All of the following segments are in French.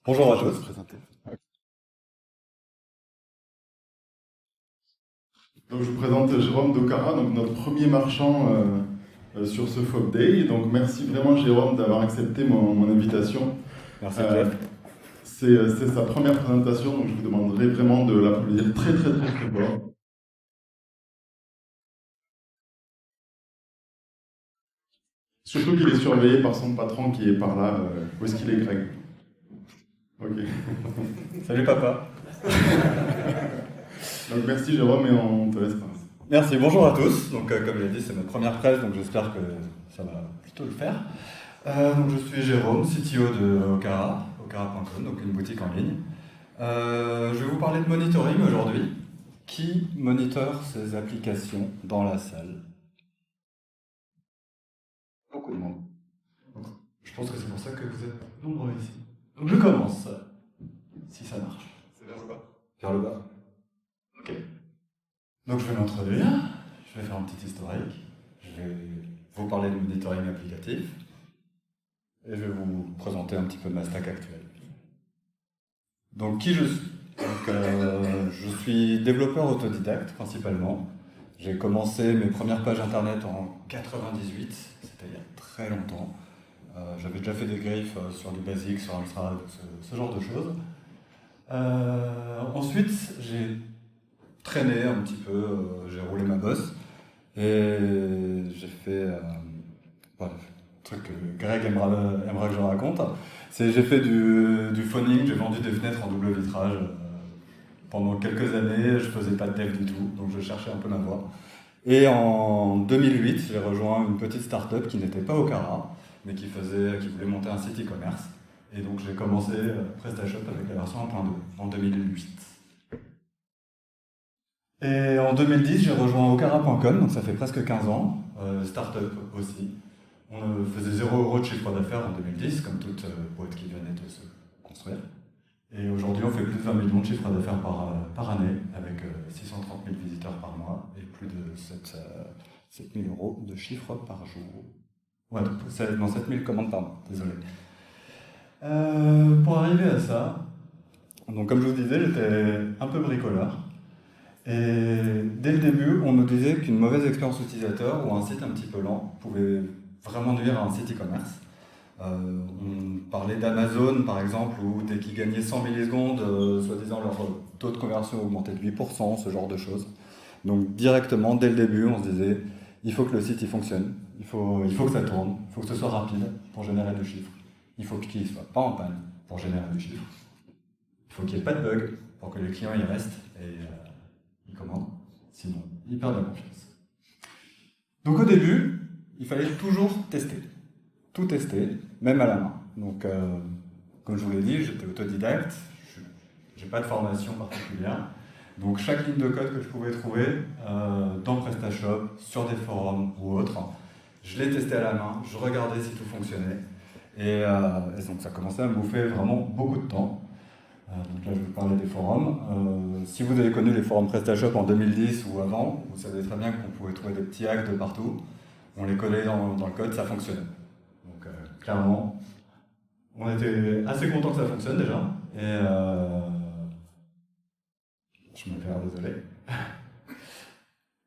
Bonjour à Je vais tous. se présenter. Donc, je vous présente Jérôme Docara, donc notre premier marchand sur ce FOB Day. Donc, merci vraiment Jérôme d'avoir accepté mon invitation. Merci Euh, Jeff. c'est sa première présentation, donc je vous demanderai vraiment de l'applaudir très très très très fort. Surtout qu'il est surveillé par son patron qui est par là. Où est-ce qu'il est, Greg? Ok. Salut papa. Donc merci Jérôme et on te laisse commencer. Merci, bonjour à tous. Donc comme je l'ai dit, c'est ma première presse, donc j'espère que ça va plutôt le faire. Donc je suis Jérôme, CTO de Okara, okara.com, donc une boutique en ligne. Je vais vous parler de monitoring aujourd'hui. Qui monitore ces applications dans la salle? Beaucoup de monde. Donc, je pense que c'est pour ça que vous êtes nombreux ici. Donc je commence, si ça marche. C'est vers le bas. Vers le bas. Ok. Donc je vais m'introduire, je vais faire un petit historique, je vais vous parler du monitoring applicatif et je vais vous présenter un petit peu ma stack actuelle. Donc qui je suis? Je suis développeur autodidacte principalement. J'ai commencé mes premières pages internet en 98, c'était il y a très longtemps. J'avais déjà fait des griffes sur du basic, sur Amstrad, ce genre de choses. Ensuite, j'ai traîné un petit peu, j'ai roulé ma bosse. Et j'ai fait un truc que Greg aimera que je raconte. J'ai fait du phoning, j'ai vendu des fenêtres en double vitrage pendant quelques années. Je faisais pas de dev du tout, donc je cherchais un peu ma voie. Et en 2008, j'ai rejoint une petite start-up qui n'était pas Okara, mais qui voulait monter un site e-commerce. Et donc j'ai commencé PrestaShop avec la version 1.2 en 2008. Et en 2010, j'ai rejoint Okara.com, donc ça fait presque 15 ans, start-up aussi. On faisait 0 € de chiffre d'affaires en 2010, comme toute boîte qui venait de se construire. Et aujourd'hui, on fait plus de 20 millions de chiffres d'affaires par année, avec 630 000 visiteurs par mois et plus de 7 000 € de chiffre par jour. Ouais, non, 7 000 commandes par mois, désolé. Pour arriver à ça, donc comme je vous disais, j'étais un peu bricoleur. Et dès le début, on nous disait qu'une mauvaise expérience utilisateur ou un site un petit peu lent pouvait vraiment nuire à un site e-commerce. On parlait d'Amazon par exemple, où dès qu'ils gagnaient 100 millisecondes, soi-disant leur taux de conversion augmentait de 8%, ce genre de choses. Donc directement, dès le début, on se disait, il faut que le site il fonctionne, il faut que ça tourne, il faut que ce soit rapide pour générer du chiffre. Il faut qu'il ne soit pas en panne pour générer du chiffre. Il faut qu'il n'y ait pas de bug pour que les clients y restent et ils commandent, sinon ils perdent la confiance. Donc au début, il fallait toujours tester, tout tester, même à la main. Donc comme je vous l'ai dit, j'étais autodidacte, je n'ai pas de formation particulière. Donc chaque ligne de code que je pouvais trouver dans PrestaShop, sur des forums ou autres, je l'ai testé à la main, je regardais si tout fonctionnait. Et donc ça commençait à me bouffer vraiment beaucoup de temps. Donc là, je vais vous parler des forums. Si vous avez connu les forums PrestaShop en 2010 ou avant, vous savez très bien qu'on pouvait trouver des petits hacks de partout. On les collait dans le code, ça fonctionnait. Donc clairement, on était assez content que ça fonctionne déjà. Et je me perds, désolé.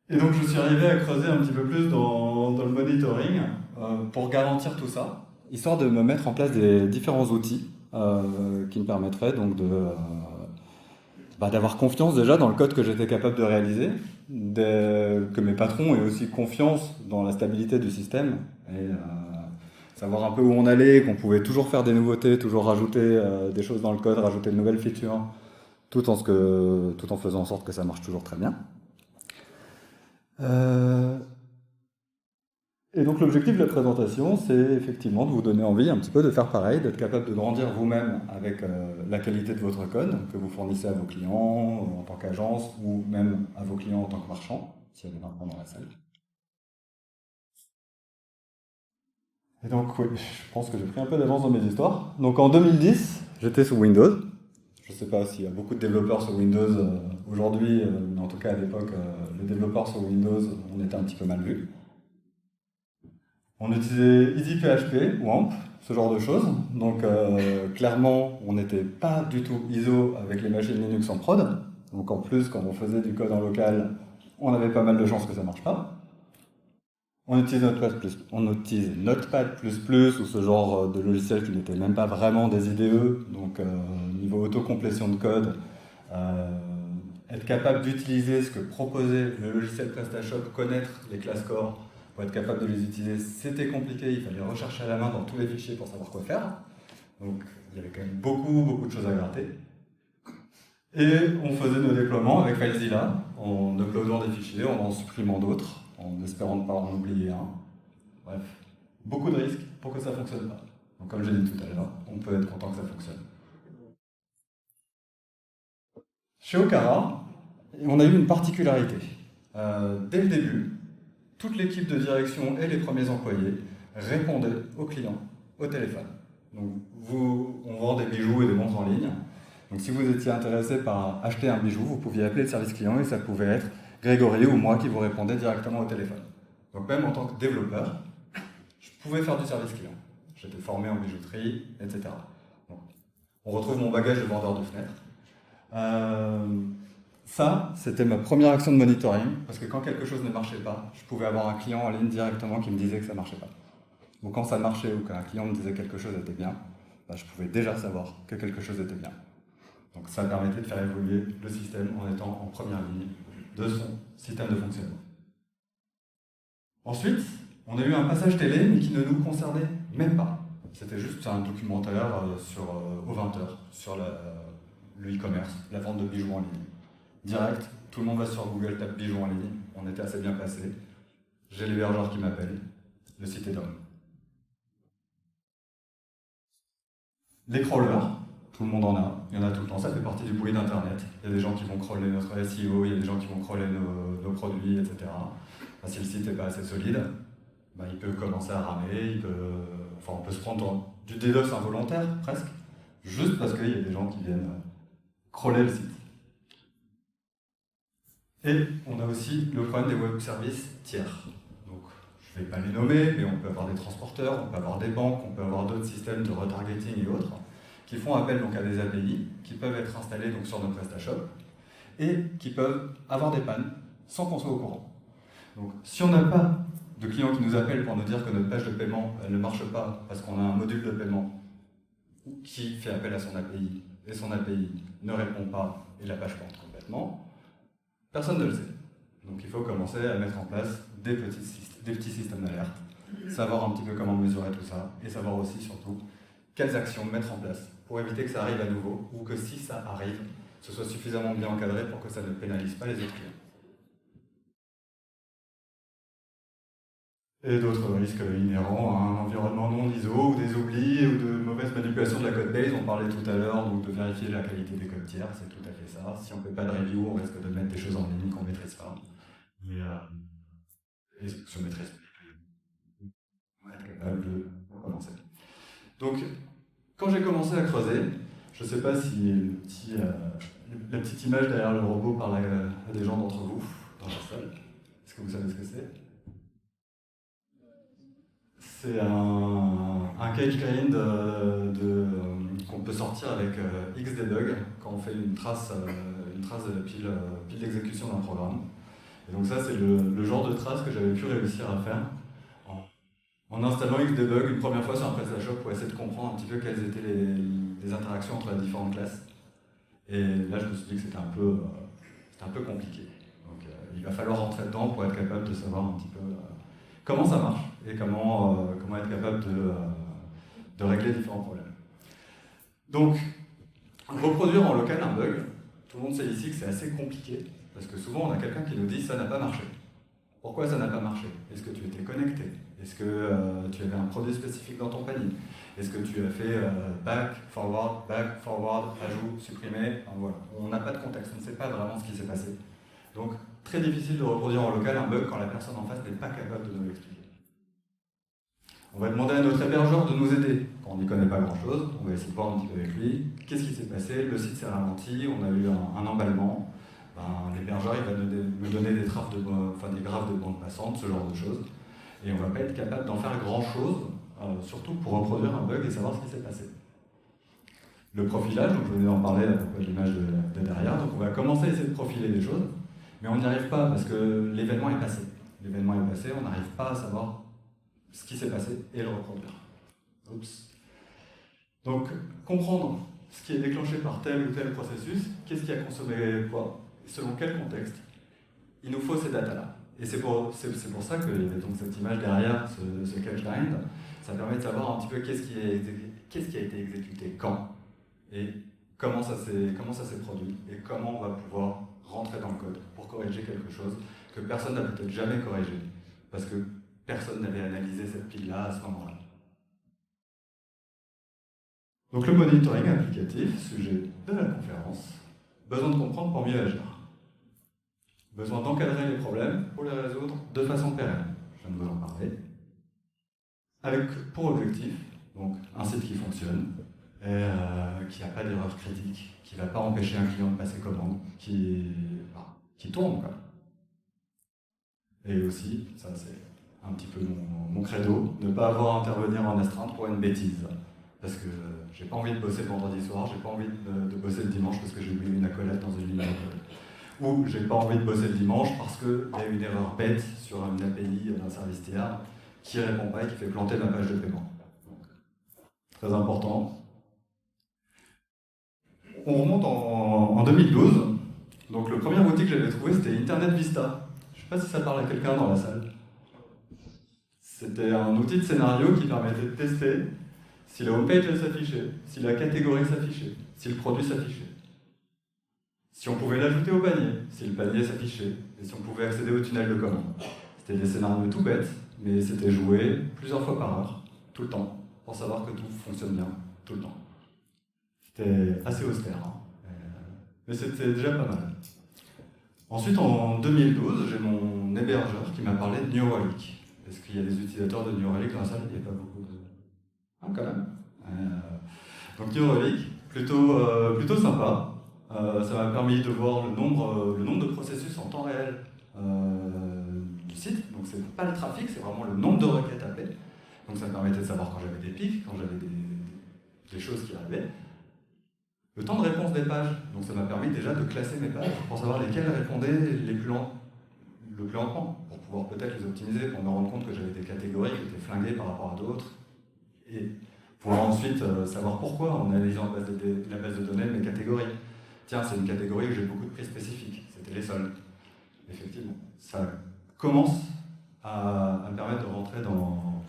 Et donc je suis arrivé à creuser un petit peu plus dans le monitoring pour garantir tout ça, histoire de me mettre en place des différents outils qui me permettraient donc d'avoir confiance déjà dans le code que j'étais capable de réaliser, que mes patrons aient aussi confiance dans la stabilité du système, et savoir un peu où on allait, qu'on pouvait toujours faire des nouveautés, toujours rajouter des choses dans le code, rajouter de nouvelles features, tout en faisant en sorte que ça marche toujours très bien. Et donc l'objectif de la présentation, c'est effectivement de vous donner envie un petit peu de faire pareil, d'être capable de grandir vous-même avec la qualité de votre code que vous fournissez à vos clients en tant qu'agence ou même à vos clients en tant que marchand, s'il y a des marchands dans la salle. Et donc oui, je pense que j'ai pris un peu d'avance dans mes histoires. Donc en 2010, j'étais sous Windows. Je ne sais pas s'il y a beaucoup de développeurs sur Windows aujourd'hui, mais en tout cas à l'époque, les développeurs sur Windows, on était un petit peu mal vus. On utilisait EasyPHP ou AMP, ce genre de choses. Donc clairement, on n'était pas du tout ISO avec les machines Linux en prod. Donc en plus, quand on faisait du code en local, on avait pas mal de chances que ça ne marche pas. On utilise Notepad++, ou ce genre de logiciel qui n'était même pas vraiment des IDE. Donc niveau autocomplétion de code, être capable d'utiliser ce que proposait le logiciel PrestaShop, connaître les classes core pour être capable de les utiliser, c'était compliqué, il fallait rechercher à la main dans tous les fichiers pour savoir quoi faire. Donc il y avait quand même beaucoup de choses à gratter. Et on faisait nos déploiements avec FileZilla, en uploadant des fichiers, en supprimant d'autres, en espérant ne pas en oublier un. Bref, beaucoup de risques pour que ça ne fonctionne pas. Donc comme j'ai dit tout à l'heure, on peut être content que ça fonctionne. Chez Okara, on a eu une particularité. Dès le début, toute l'équipe de direction et les premiers employés répondaient aux clients au téléphone. Donc, on vend des bijoux et des montres en ligne. Donc, si vous étiez intéressé par acheter un bijou, vous pouviez appeler le service client et ça pouvait être Grégory ou moi qui vous répondait directement au téléphone. Donc, même en tant que développeur, je pouvais faire du service client. J'étais formé en bijouterie, etc. Donc, on retrouve mon bagage de vendeur de fenêtres. Ça, c'était ma première action de monitoring, parce que quand quelque chose ne marchait pas, je pouvais avoir un client en ligne directement qui me disait que ça ne marchait pas. Ou quand ça marchait, ou qu'un client me disait que quelque chose était bien, je pouvais déjà savoir que quelque chose était bien. Donc ça permettait de faire évoluer le système en étant en première ligne de son système de fonctionnement. Ensuite, on a eu un passage télé, mais qui ne nous concernait même pas. C'était juste un documentaire au 20h sur le e-commerce, la vente de bijoux en ligne. Direct, tout le monde va sur Google, tape bijoux en ligne, on était assez bien passé. J'ai l'hébergeur qui m'appelle, le site est down. Les crawlers, tout le monde en a, il y en a tout le temps, ça fait partie du bruit d'Internet. Il y a des gens qui vont crawler notre SEO, il y a des gens qui vont crawler nos produits, etc. Si le site n'est pas assez solide, il peut commencer à ramer, on peut se prendre du DDoS involontaire, presque, juste parce qu'il y a des gens qui viennent crawler le site. Et on a aussi le problème des web services tiers. Donc, je ne vais pas les nommer, mais on peut avoir des transporteurs, on peut avoir des banques, on peut avoir d'autres systèmes de retargeting et autres, qui font appel donc à des API, qui peuvent être installés donc sur nos PrestaShop, et qui peuvent avoir des pannes sans qu'on soit au courant. Donc, si on n'a pas de clients qui nous appellent pour nous dire que notre page de paiement elle ne marche pas parce qu'on a un module de paiement qui fait appel à son API, et son API ne répond pas et la page plante complètement, personne ne le sait. Donc il faut commencer à mettre en place des petits systèmes d'alerte, savoir un petit peu comment mesurer tout ça, et savoir aussi surtout quelles actions mettre en place pour éviter que ça arrive à nouveau, ou que si ça arrive, ce soit suffisamment bien encadré pour que ça ne pénalise pas les autres clients. Et d'autres risques inhérents à un environnement non ISO, ou des oublis, ou de mauvaise manipulation de la code base. On parlait tout à l'heure donc de vérifier la qualité des codes tiers, c'est tout à fait ça. Si on ne fait pas de review, on risque de mettre des choses en ligne qu'on ne maîtrise pas. Et se maîtrise. On va être capable de recommencer. Donc, quand j'ai commencé à creuser, je ne sais pas si la petite image derrière le robot parle à des gens d'entre vous dans la salle. Est-ce que vous savez ce que c'est ? C'est un cage grind qu'on peut sortir avec Xdebug quand on fait une trace de la pile d'exécution d'un programme. Et donc ça, c'est le genre de trace que j'avais pu réussir à faire en installant Xdebug une première fois sur un PrestaShop pour essayer de comprendre un petit peu quelles étaient les interactions entre les différentes classes. Et là, je me suis dit que c'était un peu compliqué. Donc il va falloir rentrer dedans pour être capable de savoir un petit peu comment ça marche et comment être capable de régler différents problèmes. Donc, reproduire en local un bug, tout le monde sait ici que c'est assez compliqué, parce que souvent on a quelqu'un qui nous dit « ça n'a pas marché ». Pourquoi ça n'a pas marché? Est-ce que tu étais connecté? Est-ce que tu avais un produit spécifique dans ton panier? Est-ce que tu as fait back, forward, ajout, supprimer? Enfin, voilà. On n'a pas de contexte, on ne sait pas vraiment ce qui s'est passé. Donc, très difficile de reproduire en local un bug quand la personne en face n'est pas capable de nous l'expliquer. On va demander à notre hébergeur de nous aider. Quand on n'y connaît pas grand-chose, on va essayer de voir un petit peu avec lui. Qu'est-ce qui s'est passé? Le site s'est ralenti, on a eu un emballement. L'hébergeur il va me donner des graphes de bande passante, ce genre de choses. Et on ne va pas être capable d'en faire grand-chose, surtout pour reproduire un bug et savoir ce qui s'est passé. Le profilage, donc je venais d'en parler à propos de l'image de derrière, donc on va commencer à essayer de profiler des choses, mais on n'y arrive pas parce que l'événement est passé. L'événement est passé, on n'arrive pas à savoir ce qui s'est passé et le reproduire. Oups. Donc, comprendre ce qui est déclenché par tel ou tel processus, qu'est-ce qui a consommé quoi, et selon quel contexte, il nous faut ces datas-là. Et c'est pour ça qu'il y avait donc cette image derrière, ce catch grind, ça permet de savoir un petit peu qu'est-ce qui a été exécuté quand, et comment ça s'est produit, et comment on va pouvoir rentrer dans le code pour corriger quelque chose que personne n'a peut-être jamais corrigé, parce que personne n'avait analysé cette pile-là à ce moment-là. Donc le monitoring applicatif, sujet de la conférence, besoin de comprendre pour mieux agir. Besoin d'encadrer les problèmes pour les résoudre de façon pérenne. Je viens de vous en parler. Avec pour objectif, donc un site qui fonctionne, et, qui n'a pas d'erreur critique, qui ne va pas empêcher un client de passer commande, qui tourne, quoi. Et aussi, ça c'est un petit peu mon credo, ne pas avoir à intervenir en astreinte pour une bêtise. Parce que j'ai pas envie de bosser le vendredi soir, j'ai pas envie de bosser le dimanche parce que j'ai oublié une accolade dans une ligne de code. Ou j'ai pas envie de bosser le dimanche parce qu'il y a une erreur bête sur une API d'un service tiers qui répond pas et qui fait planter ma page de paiement. Donc, très important. On remonte en 2012. Donc le premier outil que j'avais trouvé, c'était Internet Vista. Je sais pas si ça parle à quelqu'un dans la salle. C'était un outil de scénario qui permettait de tester si la homepage s'affichait, si la catégorie s'affichait, si le produit s'affichait, si on pouvait l'ajouter au panier, si le panier s'affichait, et si on pouvait accéder au tunnel de commande. C'était des scénarios tout bêtes, mais c'était joué plusieurs fois par heure, tout le temps, pour savoir que tout fonctionne bien, tout le temps. C'était assez austère, hein. Mais c'était déjà pas mal. Ensuite, en 2012, j'ai mon hébergeur qui m'a parlé de New Relic. Est-ce qu'il y a des utilisateurs de New Relic dans la salle? Il n'y a pas beaucoup de... Ah, quand même. Donc New Relic, plutôt sympa. Ça m'a permis de voir le nombre de processus en temps réel du site. Donc c'est pas le trafic, c'est vraiment le nombre de requêtes appelées. Donc ça me permettait de savoir quand j'avais des pics, quand j'avais des choses qui arrivaient. Le temps de réponse des pages, donc ça m'a permis déjà de classer mes pages pour savoir lesquelles répondaient le plus lentement, pour pouvoir peut-être les optimiser, pour me rendre compte que j'avais des catégories qui étaient flinguées par rapport à d'autres, et pouvoir ensuite savoir pourquoi en analysant la base de données de mes catégories. Tiens, c'est une catégorie où j'ai beaucoup de prix spécifiques, c'était les soldes. Effectivement, ça commence à me permettre de rentrer dans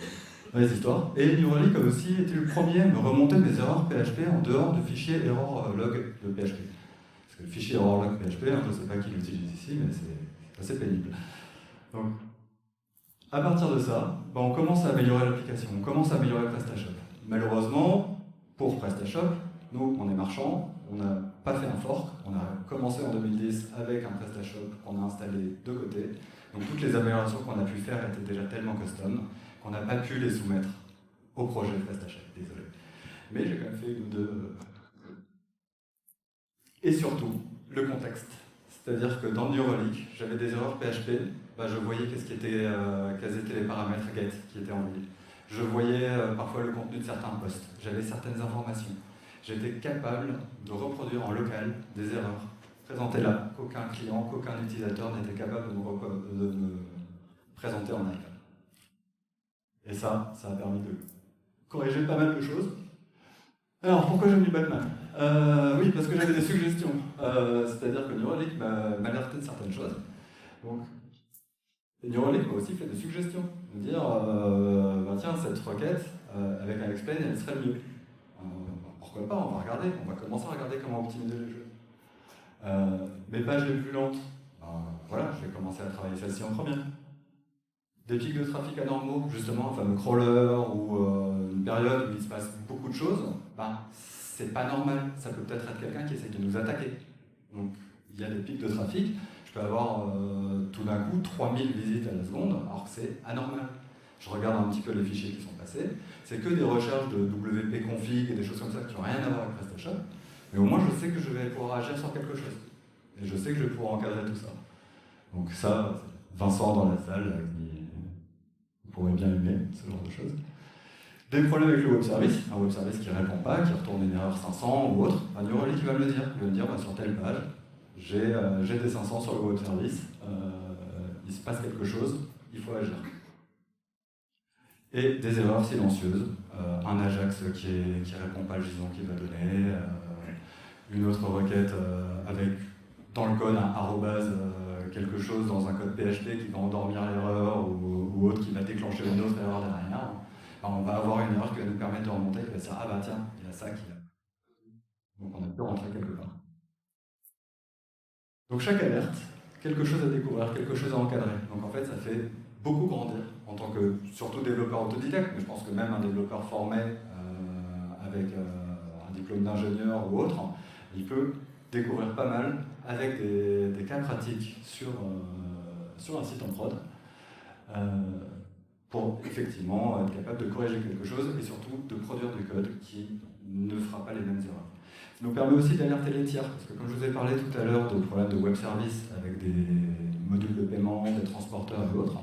les histoires. Et New Relic a aussi été le premier à me remonter mes erreurs PHP en dehors de fichiers error log de PHP. Parce que le fichier error log PHP, je ne sais pas qui l'utilise ici, mais c'est assez pénible. Donc, à partir de ça, on commence à améliorer l'application, on commence à améliorer PrestaShop. Malheureusement, pour PrestaShop, nous, on est marchand, on n'a pas fait un fork, on a commencé en 2010 avec un PrestaShop qu'on a installé de côté. Donc toutes les améliorations qu'on a pu faire étaient déjà tellement custom qu'on n'a pas pu les soumettre au projet PrestaShop, désolé. Mais j'ai quand même fait une ou deux. Et surtout, le contexte. C'est-à-dire que dans New Relic, j'avais des erreurs PHP, je voyais quels étaient les paramètres get qui étaient envoyés. Je voyais parfois le contenu de certains posts, j'avais certaines informations. J'étais capable de reproduire en local des erreurs présentées là, qu'aucun client, qu'aucun utilisateur n'était capable de me présenter en live. Et ça a permis de corriger pas mal de choses. Alors, pourquoi j'ai mis Batman? Oui, parce que j'avais des suggestions. C'est-à-dire que New Relic m'a alerté de certaines choses. Donc, New Relic m'a aussi fait des suggestions. Me dire, tiens, cette requête, avec un explain, elle serait mieux. Pourquoi pas, on va commencer à regarder comment optimiser les jeux. Mes pages les plus lentes, voilà, je vais commencer à travailler celle-ci en première. Des pics de trafic anormaux, justement, un fameux crawler ou une période où il se passe beaucoup de choses, c'est pas normal. Ça peut peut-être être quelqu'un qui essaie de nous attaquer. Donc, il y a des pics de trafic. Je peux avoir tout d'un coup 3000 visites à la seconde, alors que c'est anormal. Je regarde un petit peu les fichiers qui sont passés. C'est que des recherches de WP config et des choses comme ça qui n'ont rien à voir avec PrestaShop. Mais au moins, je sais que je vais pouvoir agir sur quelque chose. Et je sais que je vais pouvoir encadrer tout ça. Donc ça, Vincent dans la salle, pourrait bien aimer, ce genre de choses. Des problèmes avec le web service, un web service qui ne répond pas, qui retourne une erreur 500 ou autre, New Relic va me le dire. Il va me dire bah, sur telle page, j'ai des 500 sur le web service, il se passe quelque chose, il faut agir. Et des erreurs silencieuses, un Ajax qui répond pas le JSON qu'il va donner, une autre requête avec dans le code un arrobase quelque chose dans un code PHP qui va endormir l'erreur ou autre qui va déclencher une autre erreur derrière. Alors on va avoir une erreur qui va nous permettre de remonter, qui va se dire ah bah tiens, il y a ça qui a. Donc on a pu rentrer quelque part. Donc chaque alerte, quelque chose à découvrir, quelque chose à encadrer. Donc en fait ça fait beaucoup grandir en tant que surtout développeur autodidacte, mais je pense que même un développeur formé avec un diplôme d'ingénieur ou autre, il peut découvrir pas mal avec des cas pratiques sur un site en prod pour effectivement être capable de corriger quelque chose et surtout de produire du code qui ne fera pas les mêmes erreurs. Ça nous permet aussi d'alerter les tiers, parce que comme je vous ai parlé tout à l'heure de problèmes de web service avec des modules de paiement, des transporteurs et autres,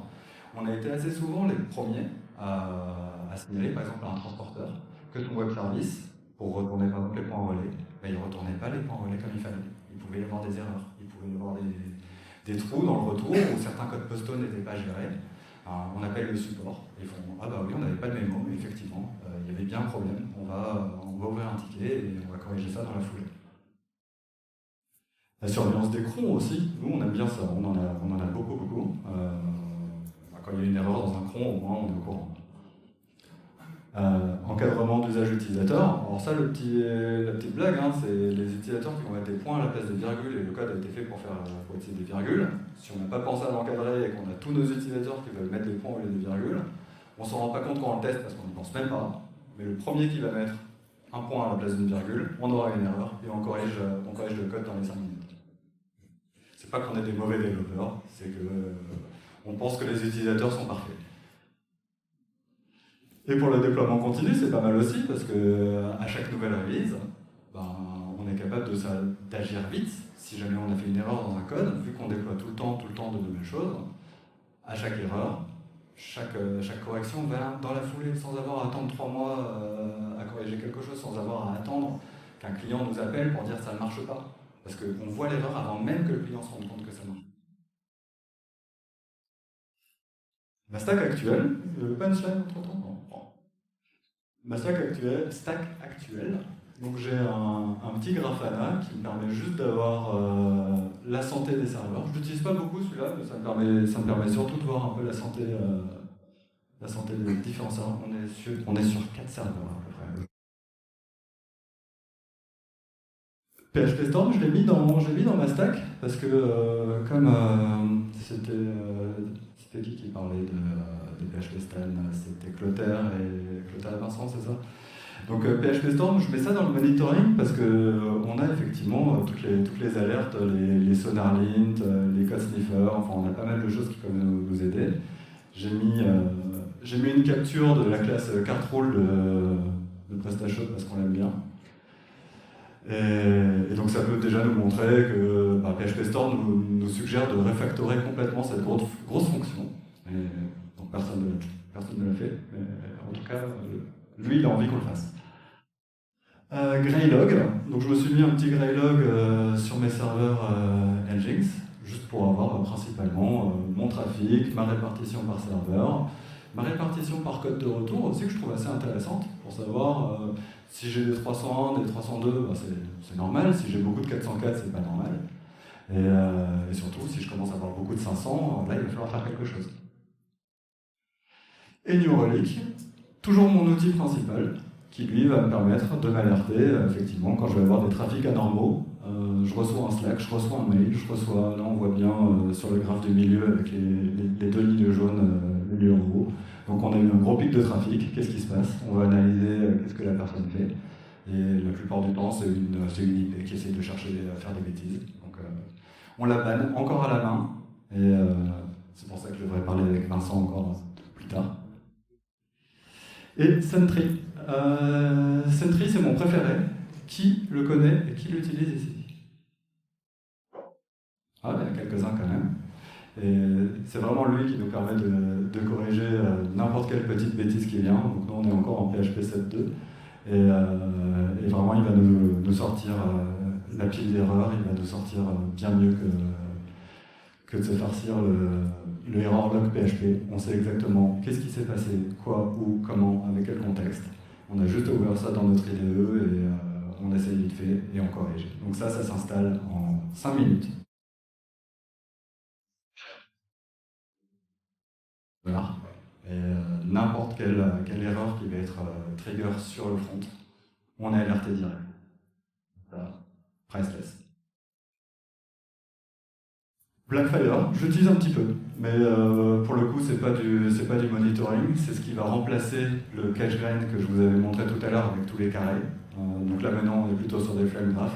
on a été assez souvent les premiers à signaler par exemple à un transporteur que son web service, pour retourner par exemple les points relais, ben, il ne retournait pas les points relais comme il fallait. Il pouvait y avoir des erreurs, il pouvait y avoir des trous dans le retour où certains codes postaux n'étaient pas gérés. On appelle le support, et ils font ah bah oui, on n'avait pas de mémo, mais effectivement, il y avait bien un problème, on va ouvrir un ticket et on va corriger ça dans la foulée. La surveillance des crons aussi, nous on aime bien ça, on en a beaucoup. Quand il y a une erreur dans un cron, au moins on est au courant. Encadrement d'usage utilisateur. Alors ça, la petite blague, hein, c'est les utilisateurs qui vont mettre des points à la place des virgules, et le code a été fait pour utiliser des virgules. Si on n'a pas pensé à l'encadrer et qu'on a tous nos utilisateurs qui veulent mettre des points au lieu des virgules, on ne s'en rend pas compte quand on le teste parce qu'on n'y pense même pas. Mais le premier qui va mettre un point à la place d'une virgule, on aura une erreur et on corrige le code dans les 5 minutes. C'est pas qu'on est des mauvais développeurs, c'est qu'on pense que les utilisateurs sont parfaits. Et pour le déploiement continu, c'est pas mal aussi, parce qu'à chaque nouvelle release, on est capable d'agir vite. Si jamais on a fait une erreur dans un code, vu qu'on déploie tout le temps de nouvelles choses, à chaque erreur, chaque correction va dans la foulée, sans avoir à attendre 3 mois à corriger quelque chose, sans avoir à attendre qu'un client nous appelle pour dire ça ne marche pas. Parce qu'on voit l'erreur avant même que le client se rende compte que ça marche. La stack actuelle, le punchline entre-temps. Ma stack actuelle, donc j'ai un petit Grafana qui me permet juste d'avoir la santé des serveurs. Je l'utilise pas beaucoup celui-là, mais ça me permet surtout de voir un peu la santé des différents serveurs. On est sur 4 serveurs à peu près. PHP Storm, je l'ai mis dans ma stack parce que comme c'était qui parlait de PHP Stan, c'était Clotaire et Vincent, c'est ça. Donc PHP Storm, je mets ça dans le monitoring parce qu'on a effectivement toutes les alertes, les SonarLint, les code sniffers, enfin on a pas mal de choses qui peuvent nous aider. J'ai mis une capture de la classe CartRule de PrestaShop parce qu'on l'aime bien. Et donc ça peut déjà nous montrer que PHP Storm nous suggère de refactorer complètement cette grosse fonction. Donc personne ne l'a fait, mais en tout cas, lui il a envie qu'on le fasse. Greylog, donc je me suis mis un petit Greylog sur mes serveurs Nginx, juste pour avoir principalement mon trafic, ma répartition par serveur, ma répartition par code de retour aussi que je trouve assez intéressante pour savoir si j'ai des 301, des 302, c'est normal, si j'ai beaucoup de 404, c'est pas normal. Et surtout, si je commence à avoir beaucoup de 500, là il va falloir faire quelque chose. Et New Relic, toujours mon outil principal, qui lui va me permettre de m'alerter, effectivement, quand je vais avoir des trafics anormaux. Je reçois un Slack, je reçois un mail, là on voit bien sur le graphe du milieu avec les 2 lignes jaunes, le lieu en haut. Donc on a eu un gros pic de trafic, qu'est-ce qui se passe? On va analyser qu'est-ce que la personne fait. Et la plupart du temps, c'est une IP qui essaie de chercher à faire des bêtises. Donc on la banne encore à la main. Et c'est pour ça que je devrais parler avec Vincent encore plus tard. Et Sentry. Sentry, c'est mon préféré. Qui le connaît et qui l'utilise ici? Ah, il y en a quelques-uns quand même. Et c'est vraiment lui qui nous permet de corriger n'importe quelle petite bêtise qui vient. Donc nous, on est encore en PHP 7.2. Et vraiment, il va nous sortir la pile d'erreurs, il va nous sortir bien mieux que de se farcir le error log PHP. On sait exactement qu'est-ce qui s'est passé, quoi, où, comment, avec quel contexte. On a juste ouvert ça dans notre IDE et on essaye vite fait et on corrige. Donc ça s'installe en 5 minutes. Voilà. Et n'importe quelle erreur qui va être trigger sur le front, on est alerté direct. Ça, priceless. Blackfire, j'utilise un petit peu, mais pour le coup, c'est pas du monitoring, c'est ce qui va remplacer le cache grain que je vous avais montré tout à l'heure avec tous les carrés. Donc là maintenant, on est plutôt sur des flame graph.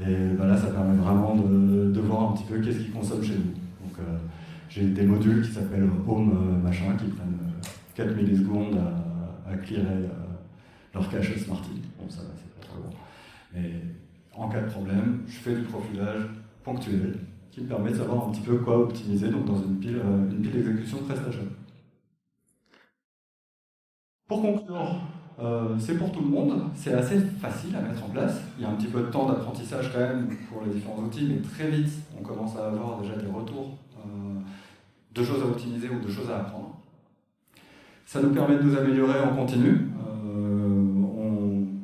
Et ben là, ça permet vraiment de voir un petit peu qu'est-ce qu'ils consomment chez nous. Donc j'ai des modules qui s'appellent home machin, qui prennent 4 millisecondes à clearer leur cache Smarty. Bon, ça va, c'est pas trop bon. Mais en cas de problème, je fais du profilage ponctuel qui me permet de savoir un petit peu quoi optimiser donc dans une pile d'exécution PrestaShop. Pour conclure, c'est pour tout le monde, c'est assez facile à mettre en place. Il y a un petit peu de temps d'apprentissage quand même pour les différents outils, mais très vite, on commence à avoir déjà des retours de choses à optimiser ou de choses à apprendre. Ça nous permet de nous améliorer en continu.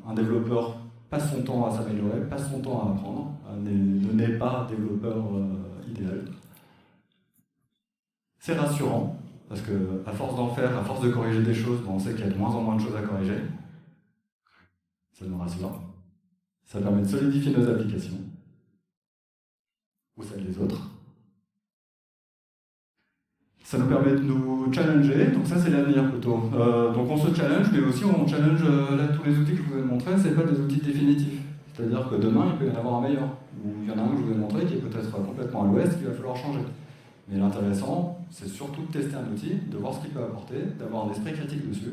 Un développeur passe son temps à s'améliorer, passe son temps à apprendre, ne n'est pas développeur idéal. C'est rassurant, parce que à force d'en faire, à force de corriger des choses, on sait qu'il y a de moins en moins de choses à corriger. Ça nous rassure. Ça permet de solidifier nos applications, ou celles des autres. Ça nous permet de nous challenger, donc ça c'est l'avenir plutôt. Donc on se challenge, mais aussi on challenge là, tous les outils que je vous ai montrés, c'est pas des outils définitifs. C'est-à-dire que demain il peut y en avoir un meilleur. Ou il y en a un que je vous ai montré qui est peut-être complètement à l'ouest, qu'il va falloir changer. Mais l'intéressant, c'est surtout de tester un outil, de voir ce qu'il peut apporter, d'avoir un esprit critique dessus,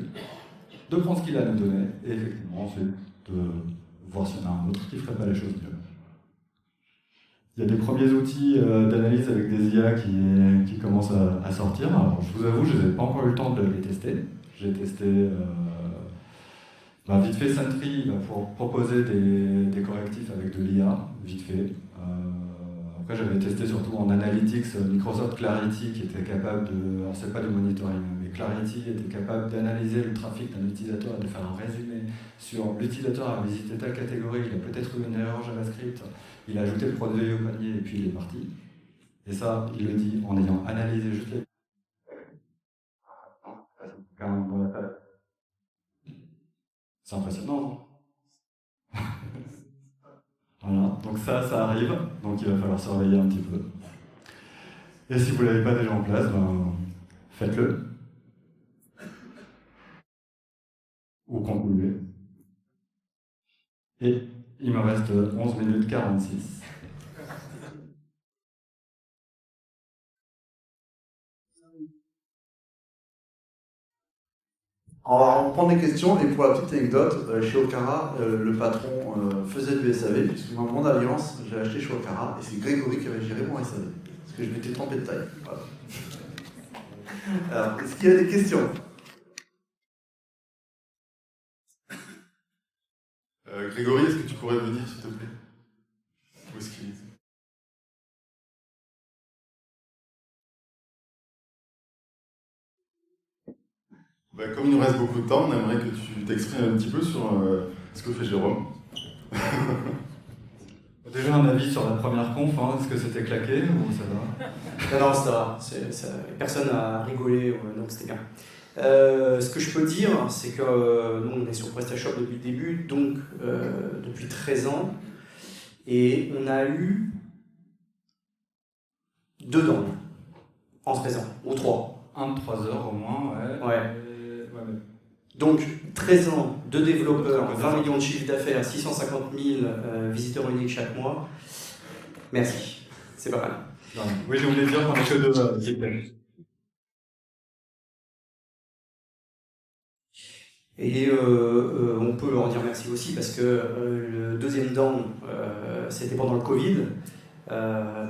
de prendre ce qu'il a à nous donner, et effectivement ensuite de voir s'il y en a un autre qui ferait pas les choses mieux. Il y a des premiers outils d'analyse avec des IA qui commencent à sortir. Alors, je vous avoue, je n'ai pas encore eu le temps de les tester. J'ai testé vite fait Sentry pour proposer des correctifs avec de l'IA, vite fait. Après, j'avais testé surtout en Analytics Microsoft Clarity qui était capable de. Alors, c'est pas du monitoring, mais Clarity était capable d'analyser le trafic d'un utilisateur et de faire un résumé sur l'utilisateur a visité telle catégorie, il a peut-être eu une erreur JavaScript. Il a ajouté le produit au panier et puis il est parti. Et ça, il le dit en ayant analysé juste les... C'est impressionnant, non? Voilà, donc ça arrive, donc il va falloir surveiller un petit peu. Et si vous ne l'avez pas déjà en place, faites-le. Ou continuez. Et il me reste 11 minutes 46. On va reprendre les questions, et pour la petite anecdote, chez Okara, le patron faisait du SAV, puisque dans mon alliance, j'ai acheté chez Okara, et c'est Grégory qui avait géré mon SAV, parce que je m'étais trompé de taille. Voilà. Alors, est-ce qu'il y a des questions? Grégory, est-ce que tu pourrais venir, s'il te plaît? Où est-ce qu'il est? Comme il nous reste beaucoup de temps, on aimerait que tu t'exprimes un petit peu sur ce que fait Jérôme. Déjà un avis sur la première conf, est-ce que c'était claqué ou ça va? Non, ça va. Personne n'a rigolé, donc c'était bien. Ce que je peux dire, c'est que nous, on est sur PrestaShop depuis le début, donc depuis 13 ans, et on a eu 2 dents en 13 ans, ou 3. 1 de 3 heures au moins, ouais. Ouais. Donc 13 ans, 2 développeurs, 20 millions de chiffre d'affaires, 650 000 visiteurs uniques chaque mois. Merci, c'est pas mal. Oui, j'ai oublié de dire qu'on a que 2 Et on peut leur dire merci aussi parce que le deuxième down, c'était pendant le Covid.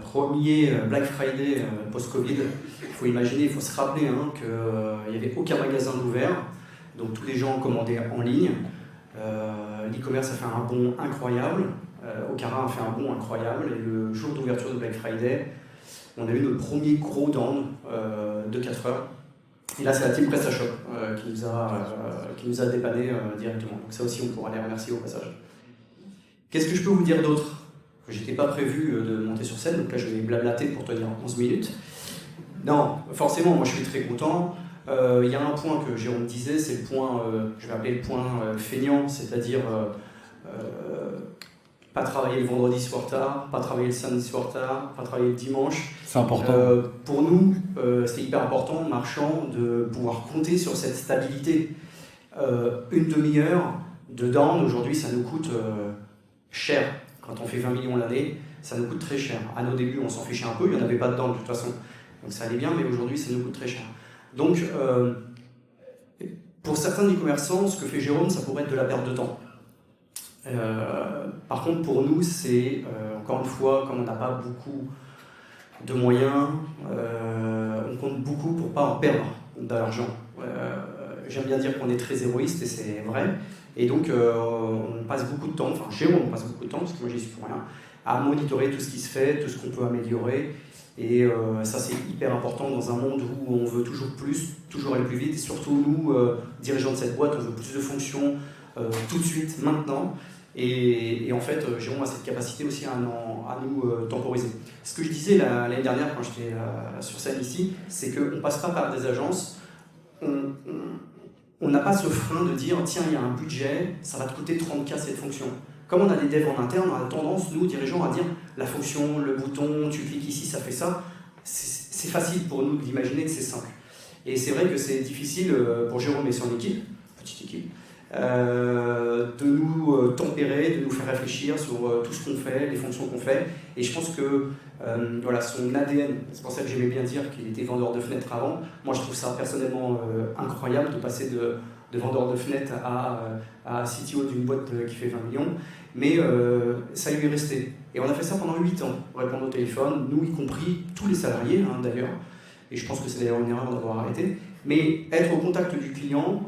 Premier Black Friday post-Covid. Il faut imaginer, il faut se rappeler qu'il n'y avait aucun magasin d'ouvert, donc tous les gens commandaient en ligne. L'e-commerce a fait un bond incroyable, Okara a fait un bond incroyable, et le jour d'ouverture de Black Friday, on a eu notre premier gros down de 4 heures. Et là, c'est la team PrestaShop qui nous a dépanné directement. Donc ça aussi, on pourra les remercier au passage. Qu'est-ce que je peux vous dire d'autre? J'étais pas prévu de monter sur scène, donc là je vais blablater pour tenir 11 minutes. Non, forcément, moi je suis très content. Il y a un point que Jérôme disait, c'est le point, je vais appeler le point feignant, c'est-à-dire pas travailler le vendredi soir tard, pas travailler le samedi soir tard, pas travailler le dimanche. C'est important. Pour nous, c'est hyper important, marchand, de pouvoir compter sur cette stabilité. Une demi-heure de down, aujourd'hui, ça nous coûte cher. Quand on fait 20 millions l'année, ça nous coûte très cher. À nos débuts, on s'en fichait un peu, il n'y en avait pas dedans de toute façon. Donc ça allait bien, mais aujourd'hui, ça nous coûte très cher. Donc, pour certains e-commerçants, ce que fait Jérôme, ça pourrait être de la perte de temps. Par contre, pour nous, c'est, encore une fois, comme on n'a pas beaucoup de moyens, on compte beaucoup pour ne pas en perdre d'argent. J'aime bien dire qu'on est très héroïste, et c'est vrai. Et donc, on passe beaucoup de temps, enfin, Jérôme passe beaucoup de temps, parce que moi, j'y suis pour rien, à monitorer tout ce qui se fait, tout ce qu'on peut améliorer. Et ça, c'est hyper important dans un monde où on veut toujours plus, toujours aller plus vite. Et surtout, nous, dirigeants de cette boîte, on veut plus de fonctions tout de suite, maintenant. Et en fait, Jérôme a cette capacité aussi à nous temporiser. Ce que je disais l'année dernière, quand j'étais sur scène ici, c'est qu'on ne passe pas par des agences. On n'a pas ce frein de dire, tiens, il y a un budget, ça va te coûter 30K cette fonction. Comme on a des devs en interne, on a tendance, nous, dirigeants, à dire la fonction, le bouton, tu cliques ici, ça fait ça. C'est facile pour nous d'imaginer que c'est simple. Et c'est vrai que c'est difficile pour Jérôme et son équipe, petite équipe, de nous tempérer, de nous faire réfléchir sur tout ce qu'on fait, les fonctions qu'on fait. Et je pense que voilà, son ADN, c'est pour ça que j'aimais bien dire qu'il était vendeur de fenêtres avant. Moi, je trouve ça personnellement incroyable de passer de vendeur de fenêtres à CTO d'une boîte qui fait 20 millions. Mais ça lui est resté. Et on a fait ça pendant 8 ans, répondre au téléphone, nous y compris, tous les salariés d'ailleurs. Et je pense que c'est d'ailleurs une erreur d'avoir arrêté. Mais être au contact du client,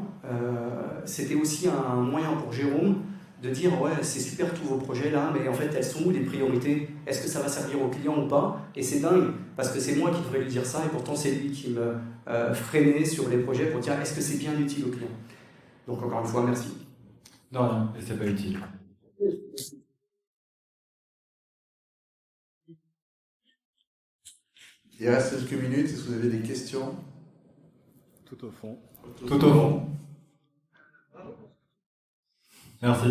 c'était aussi un moyen pour Jérôme de dire ouais, c'est super tous vos projets là, mais en fait elles sont où les priorités? Est-ce que ça va servir au client ou pas? Et c'est dingue, parce que c'est moi qui devrais lui dire ça, et pourtant c'est lui qui me freinait sur les projets pour dire est-ce que c'est bien utile au client? Donc encore une fois, merci. Non, rien, et c'est pas utile. Il reste quelques minutes, est-ce que vous avez des questions? Tout au fond. Tout au fond. Merci.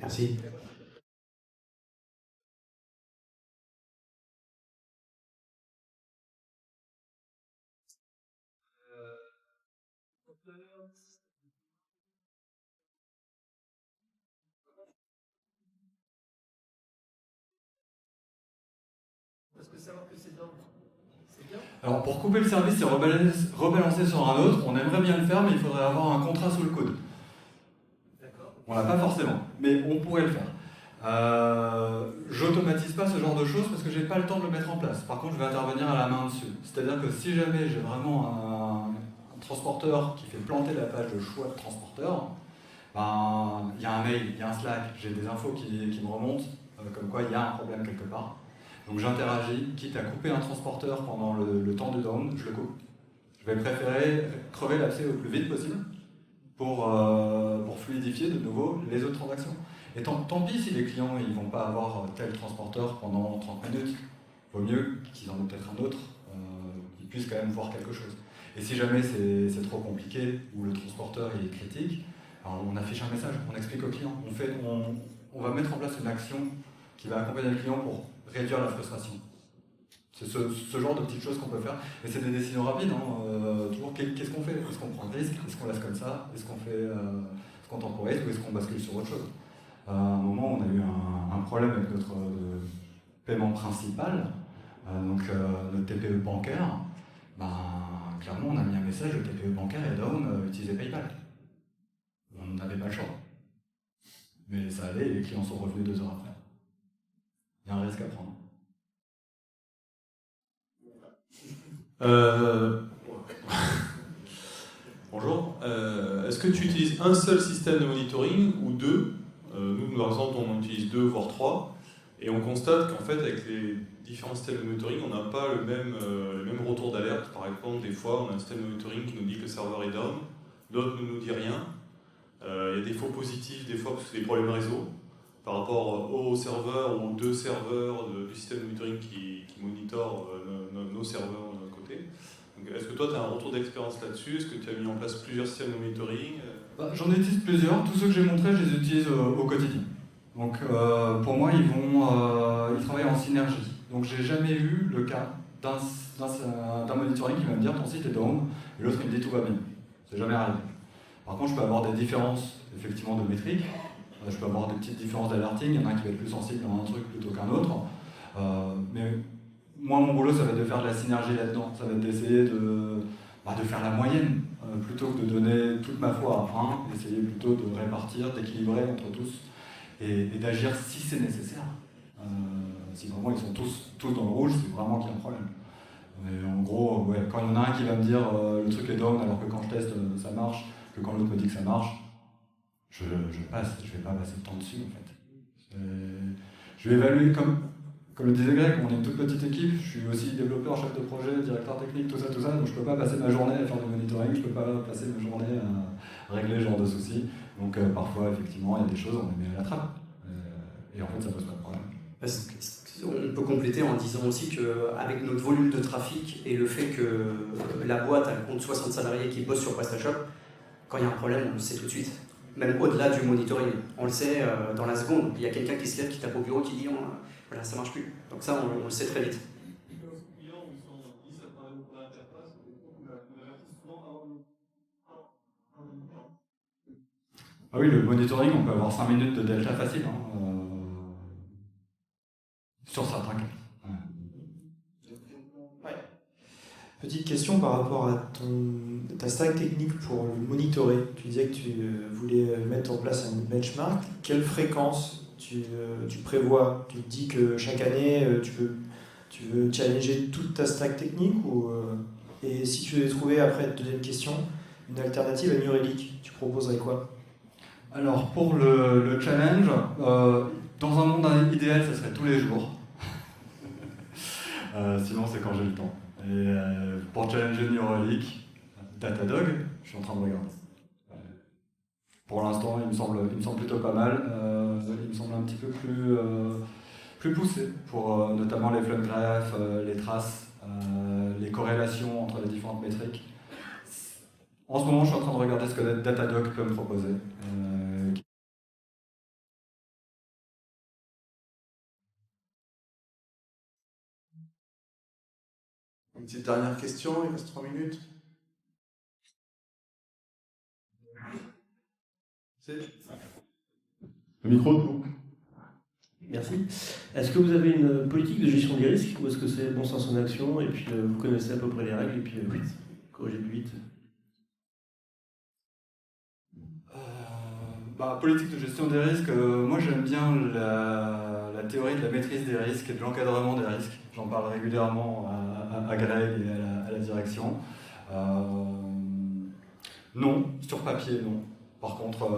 Merci. Alors pour couper le service et rebalancer sur un autre, on aimerait bien le faire, mais il faudrait avoir un contrat sous le coude. On l'a pas forcément, mais on pourrait le faire. J'automatise pas ce genre de choses parce que j'ai pas le temps de le mettre en place. Par contre, je vais intervenir à la main dessus. C'est-à-dire que si jamais j'ai vraiment un transporteur qui fait planter la page de choix de transporteur, ben, il y a un mail, il y a un Slack, j'ai des infos qui me remontent, comme quoi il y a un problème quelque part. Donc j'interagis, quitte à couper un transporteur pendant le temps de down, je le coupe. Je vais préférer crever l'abcès au plus vite possible pour fluidifier de nouveau les autres transactions. Et tant pis si les clients ne vont pas avoir tel transporteur pendant 30 minutes. Il vaut mieux qu'ils en aient peut-être un autre, qu'ils puissent quand même voir quelque chose. Et si jamais c'est trop compliqué ou le transporteur est critique, alors on affiche un message, on explique au client. On va mettre en place une action qui va accompagner le client pour réduire la frustration. C'est ce genre de petites choses qu'on peut faire. Et c'est des décisions rapides. Toujours, qu'est-ce qu'on fait? Est-ce qu'on prend un risque? Est-ce qu'on laisse comme ça? Est-ce qu'on temporise ou est-ce qu'on bascule sur autre chose? À un moment, on a eu un problème avec notre paiement principal, notre TPE bancaire. Clairement, on a mis un message, le TPE bancaire est down, utilisez PayPal. On n'avait pas le choix. Mais ça allait et les clients sont revenus 2 heures après. Il y a un risque à prendre. Bonjour. Est-ce que tu utilises un seul système de monitoring ou deux? Nous, par exemple, on en utilise 2 voire 3. Et on constate qu'en fait, avec les différents systèmes de monitoring, on n'a pas le même retour d'alerte. Par exemple, des fois, on a un système de monitoring qui nous dit que le serveur est down, d'autres ne nous dit rien. Il y a des faux positifs, des fois, parce que c'est des problèmes réseau, par rapport au serveur ou aux 2 serveurs du système de monitoring qui monitorent nos serveurs de notre côté. Est-ce que toi, tu as un retour d'expérience là-dessus? Est-ce que tu as mis en place plusieurs systèmes de monitoring? J'en utilise plusieurs. Tous ceux que j'ai montrés, je les utilise au quotidien. Donc pour moi, ils travaillent en synergie. Donc j'ai jamais eu le cas d'un monitoring qui va me dire ton site est down et l'autre il me dit tout va bien. C'est jamais arrivé. Par contre, je peux avoir des différences effectivement de métriques. Je peux avoir des petites différences d'alerting. Il y en a un qui va être plus sensible dans un truc plutôt qu'un autre. Mais moi, mon boulot, ça va être de faire de la synergie là-dedans. Ça va être d'essayer de faire la moyenne plutôt que de donner toute ma foi à un, essayer plutôt de répartir, d'équilibrer entre tous et d'agir si c'est nécessaire. Si vraiment ils sont tous dans le rouge, c'est vraiment qu'il y a un problème. Mais en gros, ouais, quand il y en a un qui va me dire le truc est down alors que quand je teste ça marche, que quand l'autre me dit que ça marche, je passe, je vais pas passer le temps dessus en fait. Je vais évaluer comme le disait Greg, on est une toute petite équipe, je suis aussi développeur, chef de projet, directeur technique, tout ça, donc je peux pas passer ma journée à faire du monitoring, je peux pas passer ma journée à régler ce genre de soucis. Donc parfois, effectivement, il y a des choses, on les met à la trappe. Et en fait, ça pose pas de problème. On peut compléter en disant aussi qu'avec notre volume de trafic et le fait que la boîte elle compte 60 salariés qui bossent sur PrestaShop, quand il y a un problème, on le sait tout de suite. Même au-delà du monitoring, on le sait dans la seconde. Il y a quelqu'un qui se lève, qui tape au bureau, qui dit voilà, ça marche plus. Donc ça, on le sait très vite. Ah oui, le monitoring, on peut avoir 5 minutes de delta facile, sur certains cas. Ouais. Petite question par rapport à ta stack technique pour le monitorer. Tu disais que tu voulais mettre en place un benchmark. Quelle fréquence tu prévois? Tu te dis que chaque année, tu veux challenger toute ta stack technique et si tu devais trouver, après, deuxième question, une alternative à New Relic, tu proposerais quoi? Alors pour le challenge, dans un monde idéal, ça serait tous les jours. Sinon, c'est quand j'ai le temps. Et pour challenger New Relic, Datadog, je suis en train de regarder. Pour l'instant, il me semble plutôt pas mal. Il me semble un petit peu plus poussé pour notamment les flood graphs, les traces, les corrélations entre les différentes métriques. En ce moment, je suis en train de regarder ce que Datadog peut me proposer. Une petite dernière question, il reste 3 minutes. Le micro. Merci. Est-ce que vous avez une politique de gestion des risques ou est-ce que c'est bon sens en action et puis vous connaissez à peu près les règles et puis corrigez plus vite? Politique de gestion des risques, moi j'aime bien la théorie de la maîtrise des risques et de l'encadrement des risques. J'en parle régulièrement à Greg et à la direction. Non, sur papier non. Par contre,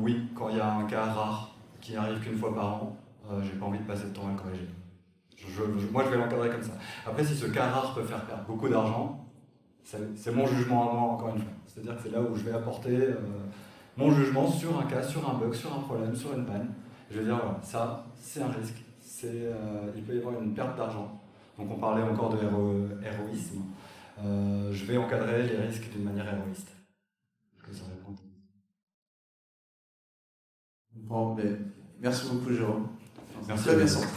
oui, quand il y a un cas rare qui n'arrive qu'une fois par an, j'ai pas envie de passer de temps à le corriger. Moi je vais l'encadrer comme ça. Après, si ce cas rare peut faire perdre beaucoup d'argent, c'est mon jugement à moi encore une fois. C'est-à-dire que c'est là où je vais apporter mon jugement sur un cas, sur un bug, sur un problème, sur une panne. Je vais dire, voilà, ça, c'est un risque. Il peut y avoir une perte d'argent. Donc on parlait encore de héroïsme. Je vais encadrer les risques d'une manière héroïste. Est-ce que ça répond? Bon, mais merci beaucoup, Jérôme. Merci. Très bien senti.